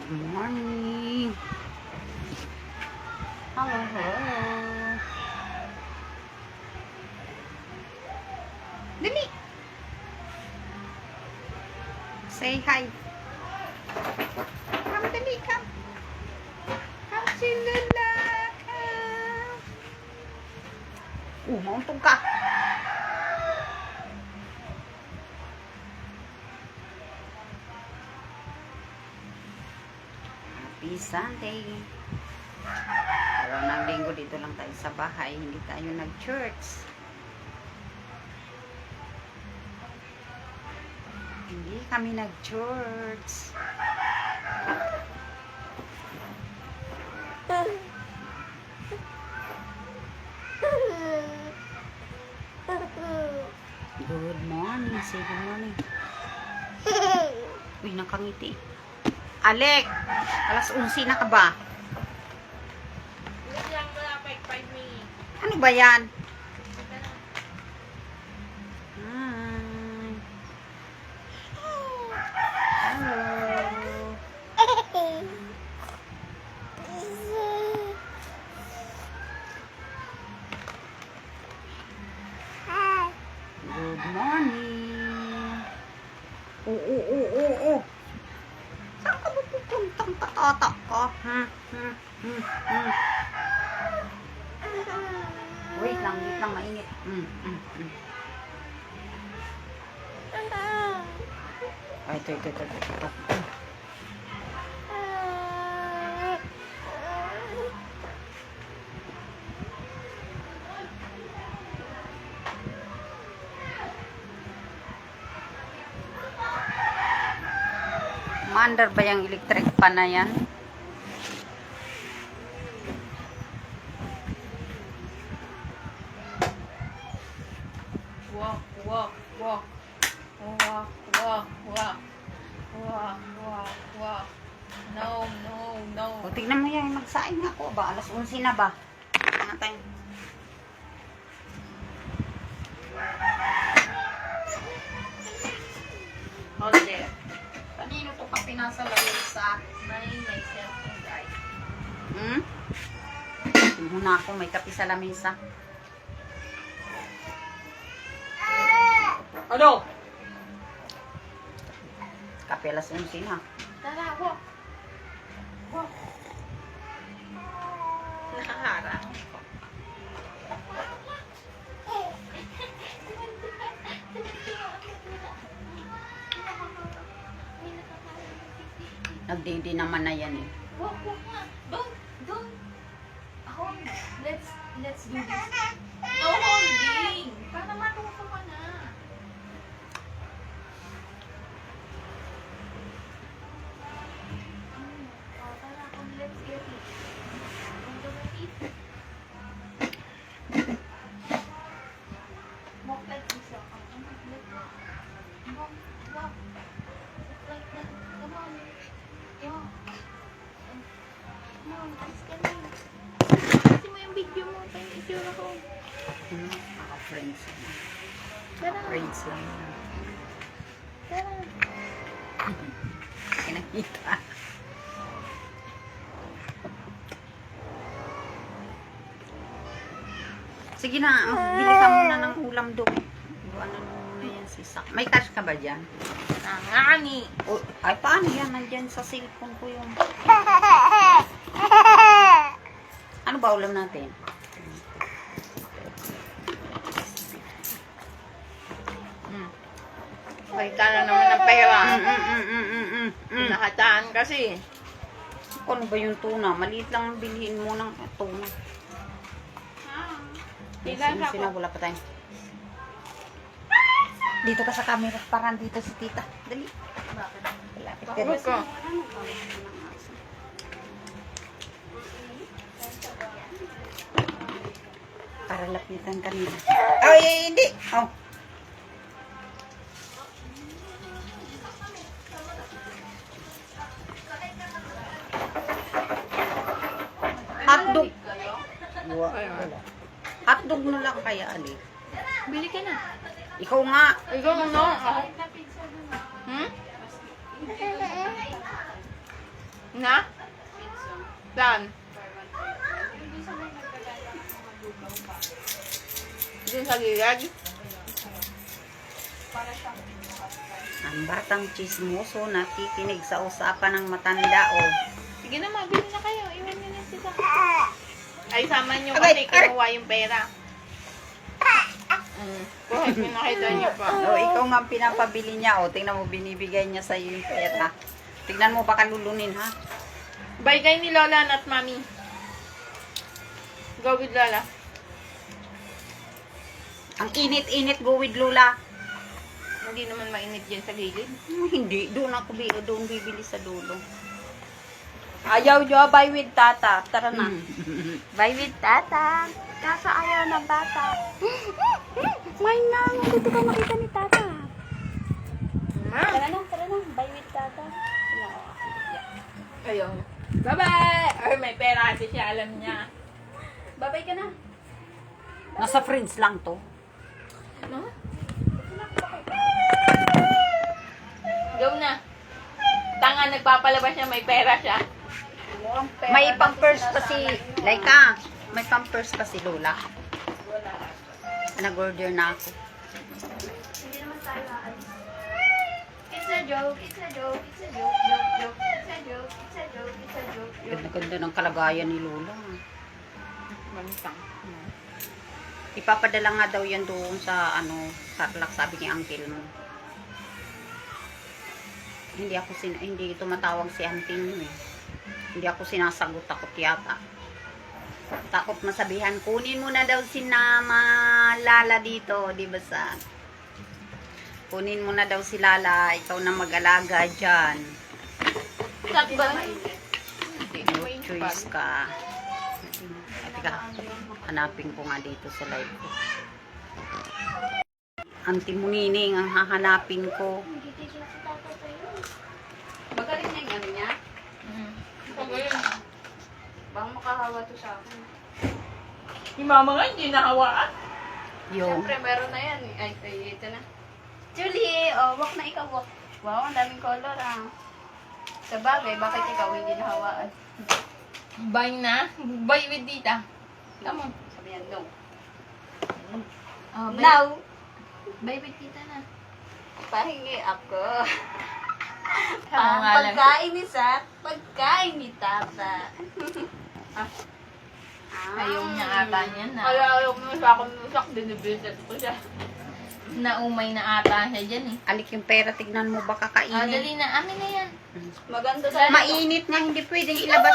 Good morning. Hello, hello. Dali. Say hi. Come, dali, come. Come, silala. Come. Mauntog ka. Happy Sunday. Araw ng linggo, dito lang tayo sa bahay. Hindi tayo nag-church. Hindi kami nag-church. Good morning. Say good morning. Uy, nakangiti. Alek! Alas 11 na ka ba? Ano ba yan? Good morning. Oo. Saan ka ba pupuntang tatata ka? Wait lang, mainit. Ay, ito. Maandar ba yung electric pan na yan? Walk. No. O, tignan mo yan, magsaing ako ba? Alas 11 na ba? Natin. Hold there. Kanino to ka pinasalawin sa may cellphone, guys? Muna ako, may kape sa lamesa. Ano? Kape alas 11 na. Tara, walk. Nakaharang. Nagdidi naman na yan eh. Walk nga. Don't. Hold. Let's do this. No holding. Para matuto ka na. Tara, let's get it. Walk like this. Walk. Like that. Come on. Come on, let's get it. Kasi mo yung video mo. Tayo yung itsura ko. Friends. Tara. Friends lang. Tara. Kinakita. Sige na, bili ka muna ng ulam doon. Ano na yan si Sak. May cash ka ba dyan? Nangani. O, ay, paano yan? Nandyan sa cellphone ko yung... Ano ba ulam natin? Balita na naman ng pera. Nakataan kasi. Ano ba yung tuna? Maliit lang ang bilhin mo ng tuna. Sino wala pa tayo. Dito ka sa camera, parang dito si tita. Dali. Lapit ka rin. Para lapitan kanina. Ay, hindi. Oh. Hotdog. Wala. Hotdog na lang kaya, Ali. Bili ka na. Ikaw nga. Ikaw ano? Na? Saan? Diyan sa gilid? Ang batang chismoso nakikinig sa usapan ng matanda, oh. Sige na, mabili na kayo. Iwan nyo na sila. Ay, sama nyo Agay, kasi kinuha yung pera. Kahit may nakita nyo pa. Oh, ikaw nga ang pinapabili niya, oh. Tingnan mo, binibigay niya sa iyo yung pera. Tingnan mo, baka lulunin, ha? Bye kay ni Lola at Mami. Go with Lola. Ang init-init, go with Lula. Hindi naman mainit dyan sa gilid. Hindi, doon bibili sa dulo. Ayaw nyo, buy with tata. Tara na. Buy with tata. Kaso ayaw ng bata. May nang, dito ka makita ni tata. Tara na, buy with tata. Ayaw. Bye-bye! Or may pera kasi siya, alam niya. Babay ka na. Nasa friends lang to. No? Go na. Tanga, nagpapalabas siya, may pera siya. May pampers pa si Laika. May pampers pa si Lola. Nag-order na ako. Hindi naman tayo aalis. It's a joke, it's a joke, it's a joke, joke, joke, it's a joke, it's a joke, it's a joke, joke. Ganda-ganda ng kalagayan ni Lola. Bantang. Ipapadala nga daw yan doon sa Tarlac, sabi ni uncle mo. Hindi tumatawag si auntie mo eh. Hindi ako sinasagot, takot yata. Takot masabihan, kunin mo na daw si Mama Lala dito, di ba sa? Kunin mo na daw si Lala, ikaw na mag-alaga dyan. Sak ba? No choice ka. Teka, hanapin ko nga dito sa live ko. Auntie Munining ang hahanapin ko. Magaling na yung ano niya? Bang makahawa to sa akin. Si Mama nga, hindi nahawaan. Yung, Siyempre, meron na yan. Ay, ito na. Julie, oh, walk na ikaw, walk. Wow, ang daming color ah. Sa bagay, bakit ikaw hindi nahawaan? Bye na. Bye with tita. Come on. Sabi yan, no. Oh, bye. Now, Bye with tita na. pahingi ako. Tama nga lang. Pagkain ni Sat, pagkain ni Tata. Ayaw niya ata niya na. Ayaw mo sa akong nusak, dinibisit ko siya. Naumay na ata siya dyan eh. Alik yung pera, tignan mo baka Ah, kainin. dali na. Amin na yan. Maganda talaga. Mainit nga, hindi pwedeng ilabas.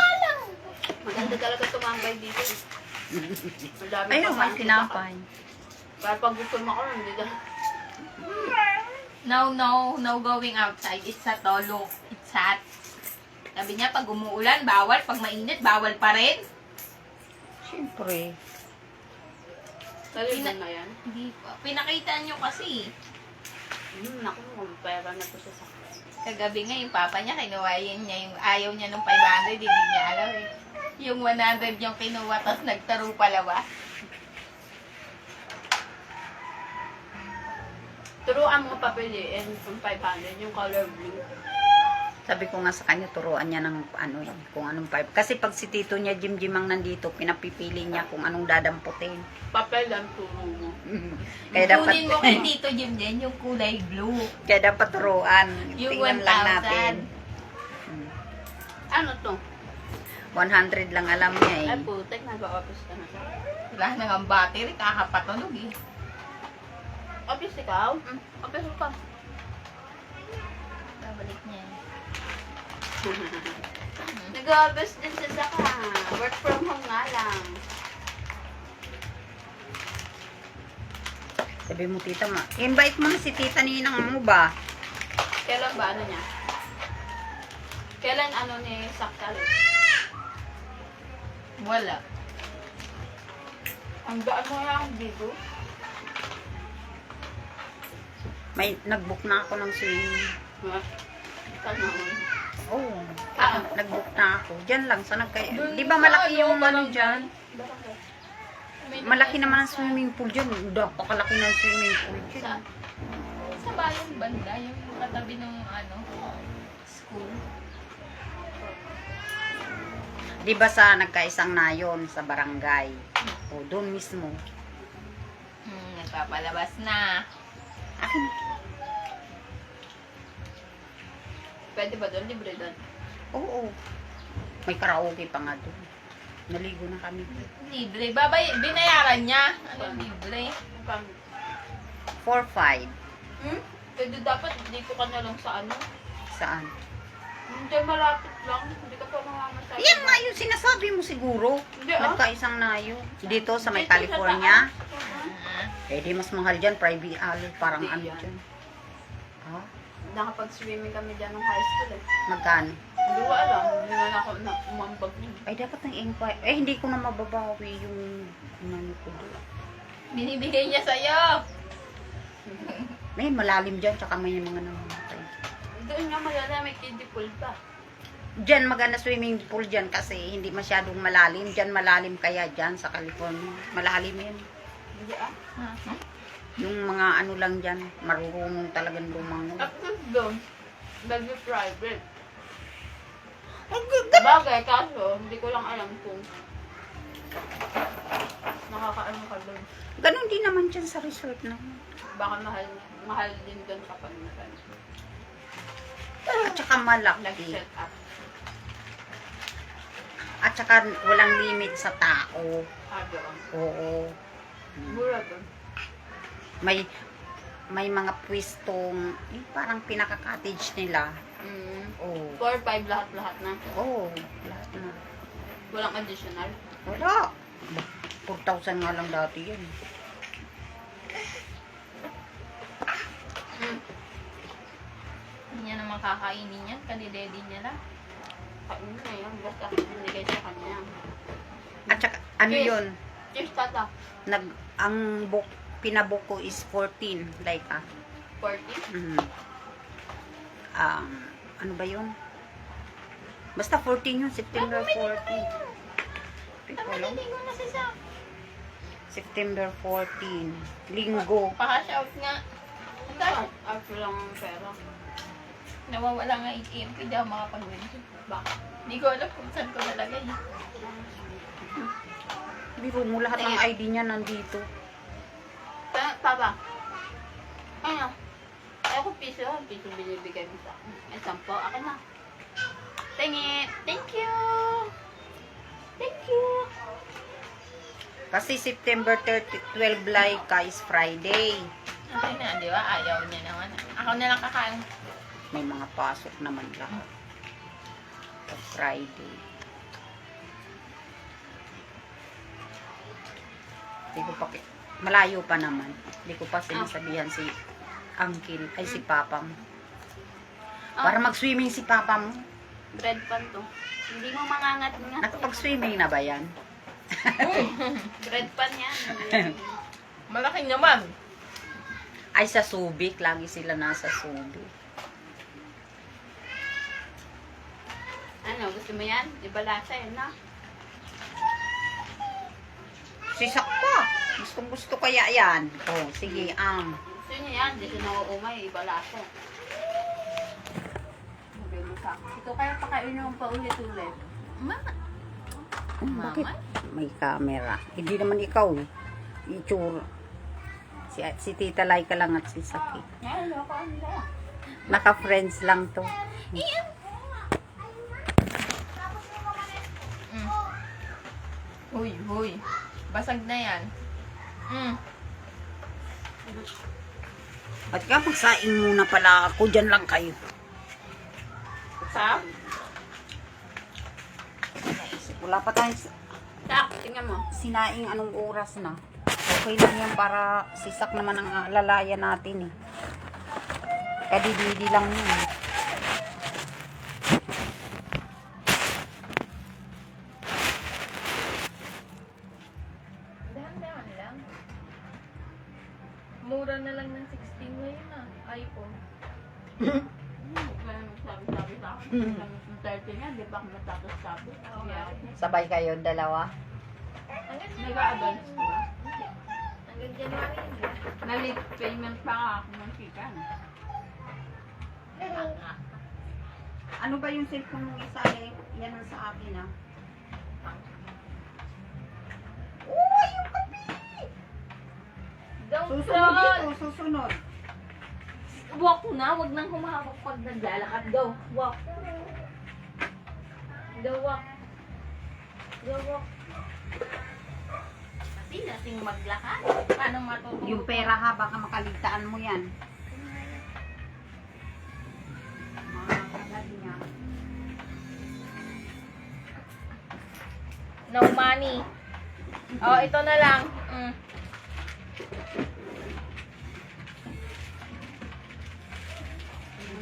Maganda talaga tumambay dito. Ang dami Ayun, pa may man tinapay. Para pag gusto mo ako, nandito. No going outside. It's hot, oh, look. It's hot. Sabi niya, pag umuulan, bawal. Pag mainit, bawal pa rin. Siyempre. Nalimutan na yan. Hindi pa. Pinakita niyo kasi. Naku, kung pera na to sa sakit. Kagabi nga, yung papa niya, kinuha niya yung ayaw niya nung 500, hindi niya alam eh. Yung 100 yung kinuha, tapos nagtaro palawa. Turuan mo papiliin kung 500, yung color blue. Sabi ko nga sa kanya, turuan niya ng kung anong pipe. Kasi pag si tito niya, Jim ang nandito, pinapipili niya kung anong dadamputin. Papel lang turo mo. Kaya dapat, Kunin mo kay Tito Jim din yung kulay blue. kaya dapat turuan. Yung Tingnan lang natin. 1,000. Ano to? 100 lang alam niya eh. Ay putek, nag-office ka na. Wala na nga battery, kakapatunog eh. Office ikaw? Office ka. Babalik niya eh. Nag-office din sa Saka. Work from home nga lang. Sabi mo, tita, invite mo na si tita Ninang mo ba? Kailan ba ano niya? Kailan ano ni Sakal? Wala. Ang daan mo lang dito. May nag-book na ako ng swimming. Ha? Sana Oh, nag-book na ako. Diyan lang sa di ba malaki yung ano diyan? Malaki naman ang swimming pool diyan. Napakalaki ng swimming pool Sa, diyan. sa bayan banda, yung katabi ng school. Di ba sa nagkaisang nayon sa barangay? O, doon mismo. Nagpapalabas na. Akin. Pwede ba doon? Libre doon? Oo. May karaoke pa nga doon. Naligo na kami. Libre. Binayaran niya. Ano libre? 4-5. Pwede dapat dito ka na lang sa ano? Saan? Hindi, malapit lang. Hindi ka pa mamamatay. Yan nga yung sinasabi mo siguro. Hindi, Nagkaisang nayo. Dito sa may Dito sa California. taas. Eh, di mas mahal dyan. Private parang Hindi ano yan. dyan. Ha? Nakapag-swimming kami dyan ng high school eh. Magkano? Hindi ko alam. Hindi nga ako na umambag nun. Ay, dapat ng inquire. Eh, hindi ko na mababawi yung ano ko doon. Binibigay niya sa'yo. May malalim dyan, tsaka may mga namamatay. Doon nga malala, may kiddie pool pa. Dyan, maganda swimming pool dyan kasi hindi masyadong malalim. Dyan malalim kaya dyan sa California. Malalim yan. Hindi Yung mga ano lang dyan, marurunong talagang lumangon. Tapos doon, bagay private. Ang Bagay, kaso hindi ko lang alam kung nakakaano ka doon. Ganon din naman dyan sa resort na. Baka mahal din doon kapag nagano. At saka malaki. Nag-set up. At saka walang limit sa tao. Doon. Oo. Mura doon. May mga pwestong, parang pinaka-cottage nila. Oo. 4-5 lahat-lahat na. Oo. Lahat na. Walang additional. Wala. 4,000 nga lang dati yan. Hindi niya naman kakainin yan. Kanidedi niya lang. Kainin na yan. Basta binigay sa kanya. At saka, ano Yes. yun? Cheers, tata. Ang pinabook ko is 14. Like, 40. Ano ba yun? Basta 14 yun. September 14. Naliligo na si Sam. September 14. Linggo. Paka-shout nga. Ang dami. Ako lang ang pera. Nawawala nga ATM. Hindi ako makapag-win. Bakit? Hindi ko alam kung saan ko nalagay. Biro mo lahat ng ID niya nandito. Papa. Ano? Ako piso. Piso binibigay mo sa akin. Ay, 10. Akin na. Tingi. Thank you. Thank you. Kasi September 12 Laika is Friday. Okay na, di ba? Ayaw niya naman. Ako na lang kakain. May mga pasok naman lahat. Sa Friday. Malayo pa naman. Hindi ko pa sinasabihan si Uncle, ay si Papa mo. Para mag-swimming si Papa mo. Bread pan to. Hindi mo mangangat-ngat. Nakapag-swimming na ba yan? Bread pan yan. Malaking naman. Ay sa Subic. Lagi sila nasa Subic. Ano, gusto mo yan? Ibalasa yun, na? Sisak pa. Gusto kaya yan. Oh, sige, Gusto niya yan. Dito na uumay. Ibalasa. Sabi mo sa akin. Ito kaya pakainin mo pa ulit-ulit. Bakit? May camera. Hindi naman ikaw. Itsura. Si Tita Laika lang at si Saki. Yan, loko ang la. Naka-friends lang to. Huy. Basag na yan. At ka, magsaing muna pala ako. Diyan lang kayo. Sa? Wala pa tayong Sa, tingnan mo. sinaing anong oras na. Okay lang yan para sisak naman ang lalaya natin eh. Kadididi lang yun. Dahan-dahan lang. Mura na lang ng 16 ngayon iPhone. Kaya magsabi-sabi sa akin. Ang 30 nga, di ba ako matapos-sabi? Kaya, Sabay kayo, dalawa. Hanggang nag-a-advance ko ba? Hanggang January yun ba? Na-late payment pa nga ako ng chicken. Ano ba yung cellphone ng isa? Yan ang sa akin ah. Uy, yung kape! Don't Susunod crawl! dito, susunod. Walk na, wag nang humahawak pag naglalakad. Go, walk. Go, walk. Go, walk. Kasi lasing maglakad. Paano matutulog? Yung pera ha, baka makalitaan mo yan. Makakagad niya. No money. Oh, ito na lang.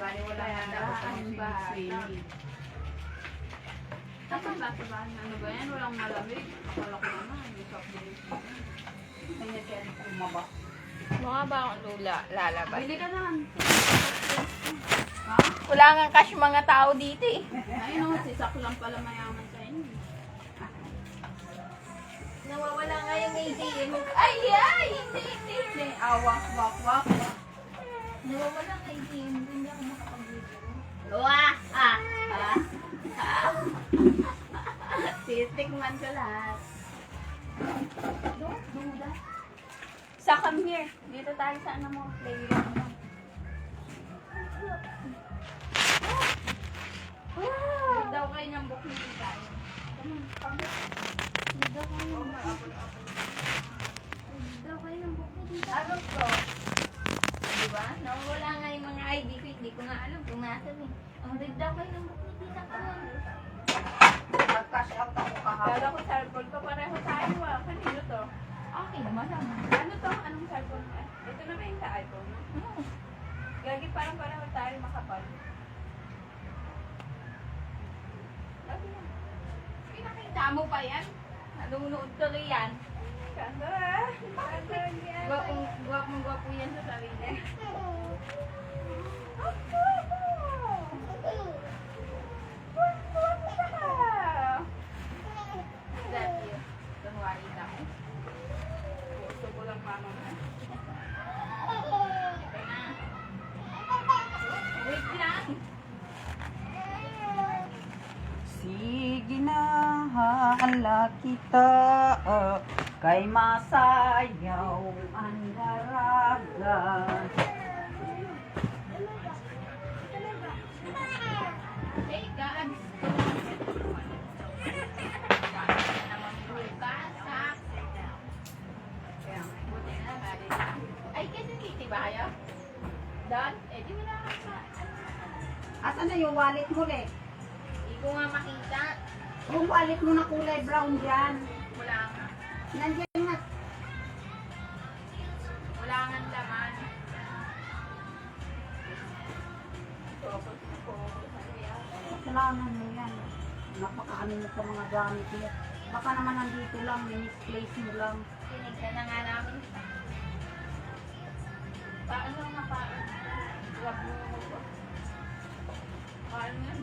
Bali, wala yan daw. Tapos basabahan. Ano ba yan? Walang malamig. Akala ko naman. May soft drinks. Kanya siya kumaba. Mga ba akong lula lalabas? Bili ka naman. Wala nga cash mga tao dito eh. Ayun o, si Sak lang pala mayaman sa inyo. Nawawala nga yung ATM. Ay, ay! Hindi. Wak, wak, wak. Nawawala ang ATM. Hindi ako makapag-video. Wah! Titikman ko lahat. Don't do that. So, come here. Dito tayo sa ano mo. Playroom mo. Huwag daw kayo ng book nito tayo. Daw kayo ng book mo dito. Ano to? Diba? Nawawala nga yung mga ID ko. Hindi ko nga alam kung nasan eh. Ang read daw kayo ng book ni Tita ko. Nag-cash out ako kahapon. Kala ko cellphone ko pareho tayo ah. Kanino to? Okay naman naman. Ano to? Anong cellphone? Ito na ba yung sa iPhone? Gagi parang pareho tayo makapal. Lagi na. Pinakita mo pa yan? Nanunood tuloy yan. Kaso yan. Gwapong-gwapo yan sa sarili. Is that you? Don't worry daw. Gusto ko lang mama na. Wait lang. Sige na, hala kita, kay masayaw ang daraga. Hey, God. Ay, kasi titi ba kayo? Don? Eh, di mo na Asan na yung wallet mo, Le? Hindi ko nga makita. Yung wallet mo na kulay brown dyan. Wala nga. Nandiyan na. Wala nga laman. Kasalanan mo yan. Napakaano mo sa mga gamit mo. Baka naman nandito lang, misplace mo lang. Tinignan na nga namin. Paano nga paano? Huwag mo mo. Paano nga?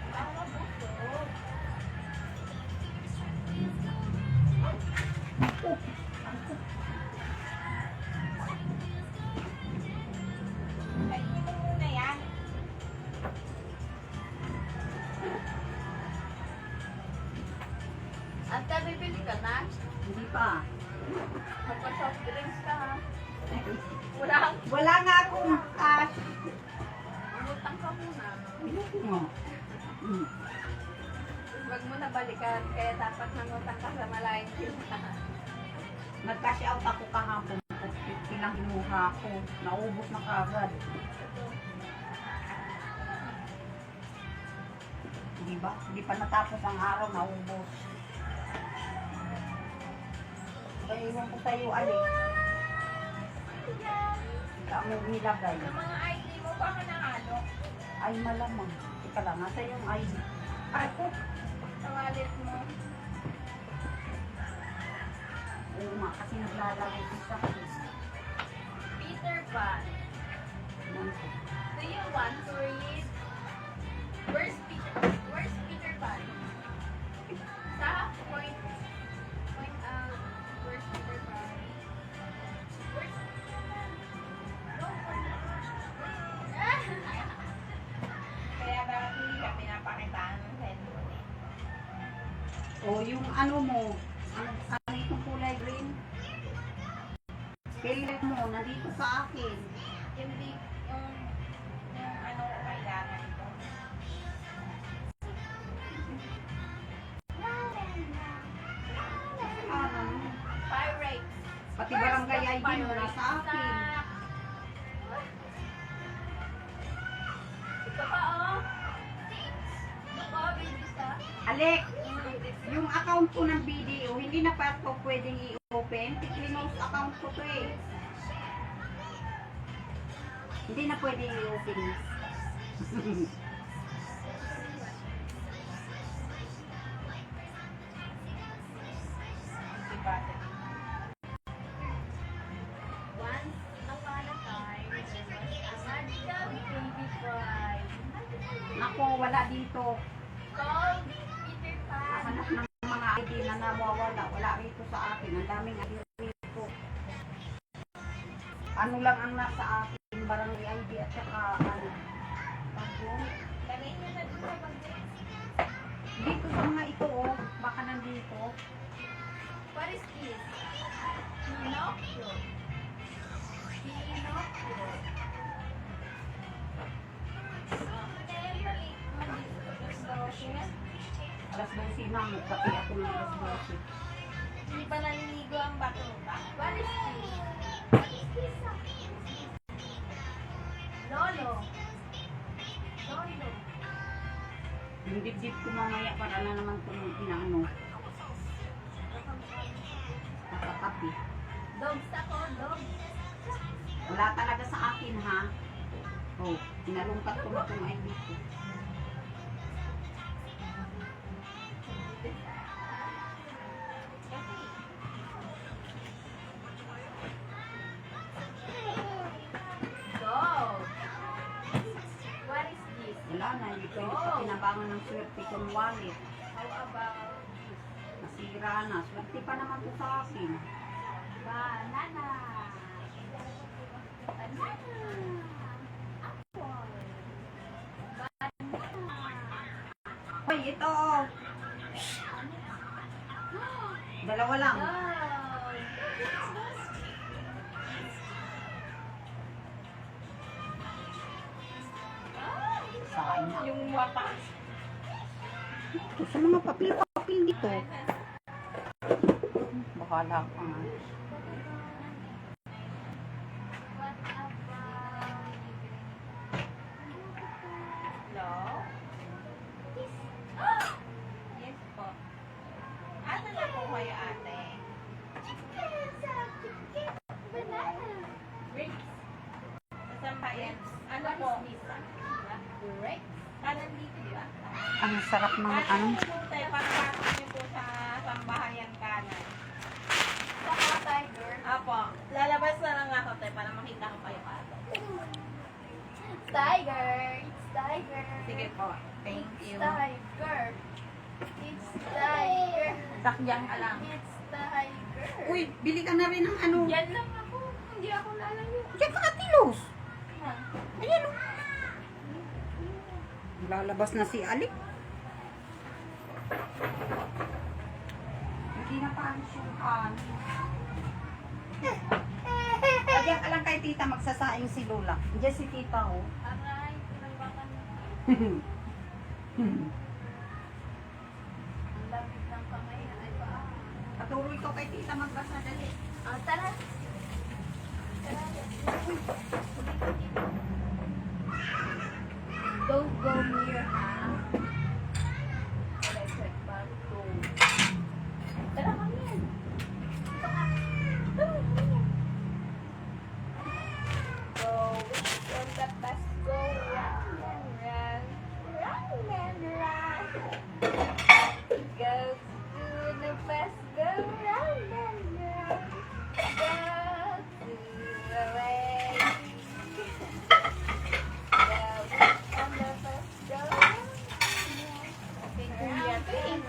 Paano buto? Kainin mo muna yan. At bibili ka na? Hindi pa. Magpa-soft drinks ka ha? Wala. Wala nga akong cash. Umutang ka muna. No. Huwag mo na balikan. Kaya dapat mangutang ka sa malayang sila. Nag-cash out ako kahapon. 50 lang kinuha ko. Naubos na kagad. Diba? Hindi pa natapos ang araw, naubos. Kaya iwan ko sa'yo, Ali. Saan mo nilagay? Sa mga ID mo, baka na ano? Ay, malamang. Ika lang, nasa yung ID. Ay, ko. Sa wallet mo. Oo nga, kasi naglalagay ko sa Peter Pan. Do you want to read? Where's Peter Pan? Sa point out. Where's Peter Pan? Where's Peter Pan? No, Kaya bakit hindi ka pinapakitaan ng cellphone eh? O yung ano mo, ano itong kulay green? Favorite mo, nandito sa akin. Hindi, yung ano ko kailangan ito. Pirates. Pati barangay ID mo nasa akin. Ito pa, oh. Look, oh, baby sa. Alek, yung account ko ng BDO, hindi na pa ito pwedeng i-open. Tiklinos account ko to eh. Hindi na pwedeng i-open. Once upon a time, there was a magical baby boy. Nako, wala dito. Called Peter Pan. Hanap ng mga ID na nawawala. Wala rito sa akin. Ang daming ID rito. Ano lang ang nasa akin, barangay ID at saka ano. Tapos, Lagay niyo na dito sa bag. dito sa mga ito oh, baka nandito. What is this? Pinocchio. Pinocchio. Alas 12 na, magkape ako ng alas 12. Hindi pa naliligo ang batuta. What is this? What is this? Lolo. Lolo. Yung dibdib ko mamaya para na naman kung inaano. Nakakapi. Dogs ako, dogs. Wala talaga sa akin ha. Oh, inalungkat ko na itong ID ko. Dog. What is this? Wala na, hindi pwede pa pinabangan ng swerte kong wallet. How about Nasira na, swerte pa naman to sa akin. banana? Banana. Apple. Banana. Hoy, ito oh. Dalawa lang. Dog. Sain na. Yung wapas. Ito sa mga papel dito. Bahala ka nga. What about hello? Yes po. Ano na po kayo ate? Banana. Grapes. Saan ba yan? Ano po? Grapes. Kanan dito, di ba? Ang sarap ng ano. Kanan po tayo, pagpasok niyo po sa sambahayan kanan. Saka tiger. Apo. Lalabas na lang ako tayo para makita ko kayo ate. Tiger. It's tiger. Sige po. Thank you. Tiger. It's tiger. Sakyan ka lang. It's tiger. Uy, bili ka na rin ng ano. Yan lang ako. Hindi ako lalayo. Diyan ka katilos. Ha? Ayan o. Lalabas na si Alik. Hindi na paalis yung kan. Diyan ka lang kay tita, magsasaing si Lola. Diyan si tita oh. Aray, pinagbakan mo. Ang lamig ng kamay. Ay ba? Patuloy ko kay tita magbasa dali. Tara. Tara. Don't go near, ha? Tara, check back to. Tara, kami yan. Ito ka. Tara, kami yan. Go on the bus, go round and round. Round and round. Go to the bus, go round and round. Go to the way. Go on the bus, go round and round. Okay, kuya, please.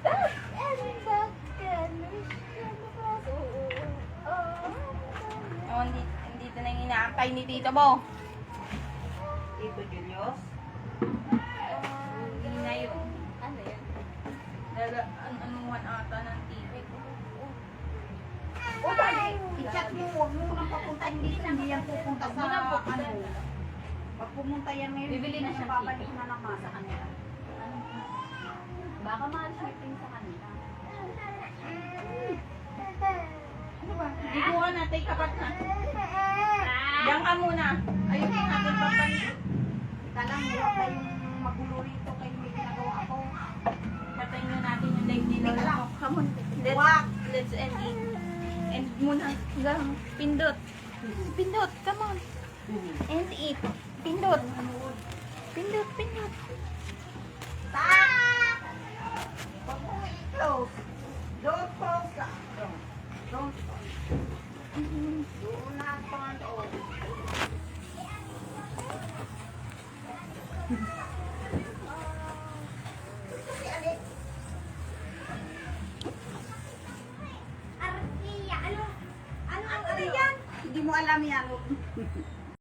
Back and back and back. Oh, dito na yung inaantay ni tita mo. Tito Julius. Hindi na yun. Ano yan? anuhan ata ng TV ko. O dali, i-chat mo, huwag mo nang papuntahin dito, hindi yan pupunta sa ano. Pag pumunta yan ngayon, Bibili na siya babalik ticket. na naman sa kanila. Baka mahal shipping sa kanila. Ano ba? Hindi ko ka na, take a bath na. Diyan ka muna. Ayusin natin papalit. Talang hirap kayong magulo rito kayo may ginagawa ako. Patayin na natin yung live ni Lola ko. Come on. Wag! Let's end it. End muna. Hanggang pindot. Pindot, come on. End it. Pindot. Pindot, pindot. Stop! Huwag mo i-close. Don't close ka. Don't close. Do not turn off. Artia, ano? Ano yan? Hindi mo alam yan.